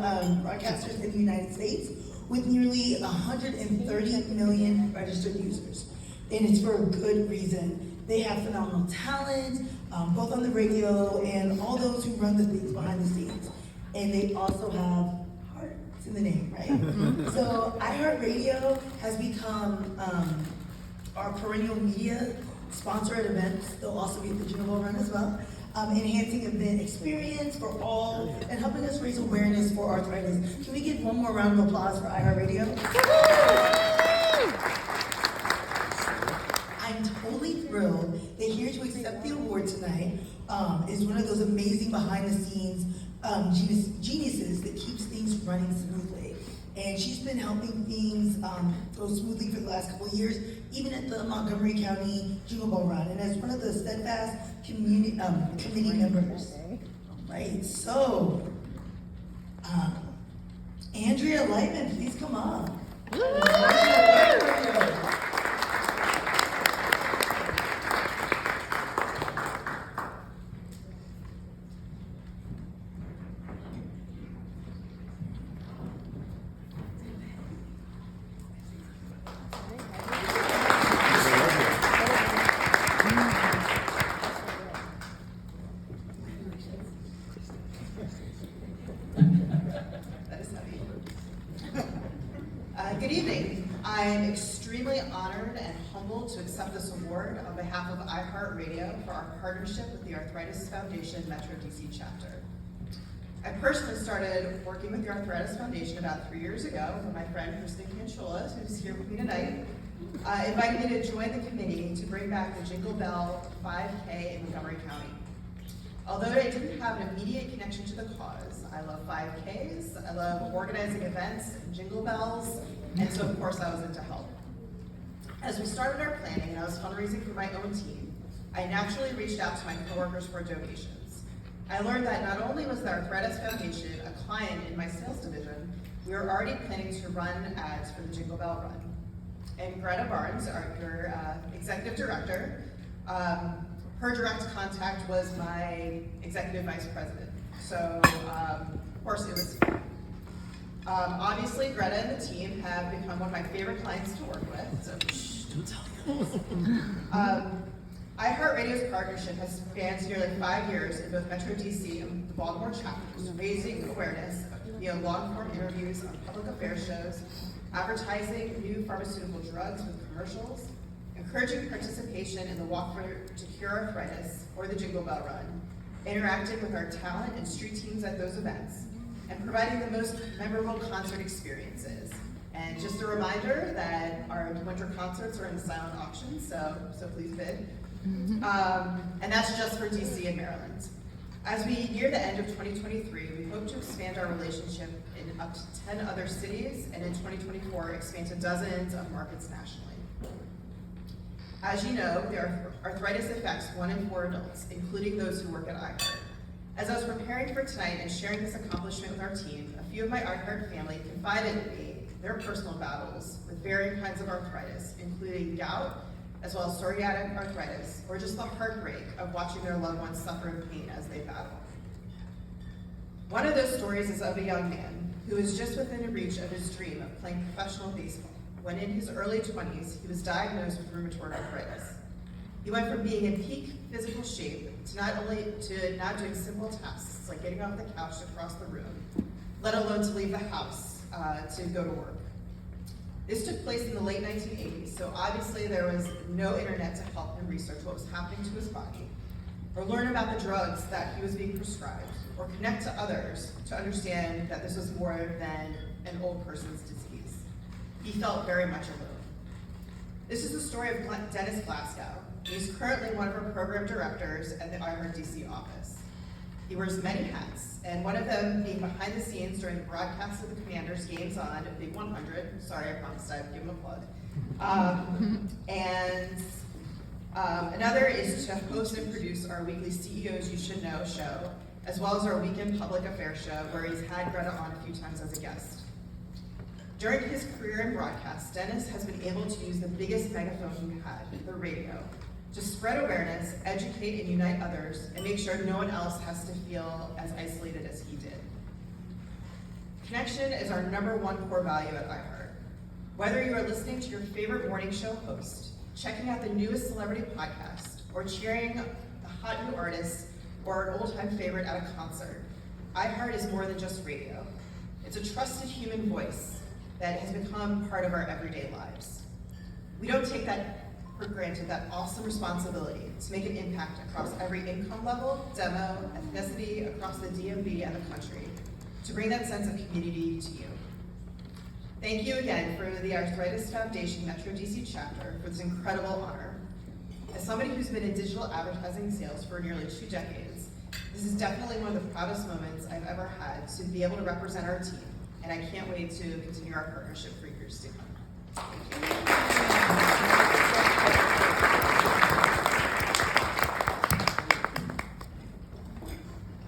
broadcasters in the United States with nearly 130 million registered users. And it's for a good reason. They have phenomenal talent, both on the radio and all those who run the things behind the scenes. And they also have heart, it's in the name, right? So iHeartRadio has become our perennial media sponsor at events. They'll also be at the Jingle Ball Run as well. Enhancing event experience for all and helping us raise awareness for arthritis. Can we give one more round of applause for iHeartRadio? I'm totally thrilled that here to accept the award tonight is one of those amazing behind the scenes geniuses that keeps things running smoothly. And she's been helping things go smoothly for the last couple of years, even at the Montgomery County Jingle Ball Run, and as one of the steadfast committee members. Right, so, Andrea Lightman, please come up. Good evening. I'm extremely honored and humbled to accept this award on behalf of iHeartRadio for our partnership with the Arthritis Foundation Metro DC chapter. I personally started working with the Arthritis Foundation about 3 years ago when my friend Kristen Canchola, who's here with me tonight, invited me to join the committee to bring back the Jingle Bell 5K in Montgomery County. Although I didn't have an immediate connection to the cause, I love 5Ks, I love organizing events and jingle bells, and so of course I was into help. As we started our planning and I was fundraising for my own team, I naturally reached out to my coworkers for donations. I learned that not only was the Arthritis Foundation a client in my sales division, we were already planning to run ads for the Jingle Bell Run. And Greta Barnes, your executive director, her direct contact was my executive vice president. So, of course, it was obviously, Greta and the team have become one of my favorite clients to work with, so shh, don't tell you. iHeartRadio's partnership has spanned nearly 5 years in both Metro DC and the Baltimore chapters, raising awareness via long-form interviews on public affairs shows, advertising new pharmaceutical drugs with commercials, encouraging participation in the Walk to Cure Arthritis or the Jingle Bell Run, interacting with our talent and street teams at those events, and providing the most memorable concert experiences. And just a reminder that our winter concerts are in silent auction, so please bid. And that's just for DC and Maryland. As we near the end of 2023, we hope to expand our relationship in up to 10 other cities, and in 2024, expand to dozens of markets nationally. As you know, arthritis affects 1 in 4 adults, including those who work at iHeart. As I was preparing for tonight and sharing this accomplishment with our team, a few of my iHeart family confided in me their personal battles with varying kinds of arthritis, including gout, as well as psoriatic arthritis, or just the heartbreak of watching their loved ones suffer in pain as they battle. One of those stories is of a young man who was just within reach of his dream of playing professional baseball, when in his early 20s, he was diagnosed with rheumatoid arthritis. He went from being in peak physical shape to now doing simple tasks like getting off the couch to cross the room, let alone to leave the house to go to work. This took place in the late 1980s, so obviously there was no internet to help him research what was happening to his body, or learn about the drugs that he was being prescribed, or connect to others to understand that this was more than an old person's disease. He felt very much alone. This is the story of Dennis Glasgow. He's currently one of our program directors at the iHeart DC office. He wears many hats, and one of them being behind the scenes during the broadcast of the Commanders games on Big 100. Sorry, I promised I'd give him a plug. Another is to host and produce our weekly CEOs You Should Know show, as well as our weekend public affairs show, where he's had Greta on a few times as a guest. During his career in broadcast, Dennis has been able to use the biggest megaphone he had, the radio, to spread awareness, educate, and unite others, and make sure no one else has to feel as isolated as he did. Connection is our #1 core value at iHeart. Whether you are listening to your favorite morning show host, checking out the newest celebrity podcast, or cheering the hot new artist or an old-time favorite at a concert, iHeart is more than just radio. It's a trusted human voice that has become part of our everyday lives. We don't take that for granted, that awesome responsibility to make an impact across every income level, demo, ethnicity, across the DMV and the country, to bring that sense of community to you. Thank you again for the Arthritis Foundation Metro DC chapter for this incredible honor. As somebody who's been in digital advertising sales for nearly 2 decades, this is definitely one of the proudest moments I've ever had to be able to represent our team, and I can't wait to continue our partnership for years to come. Thank you.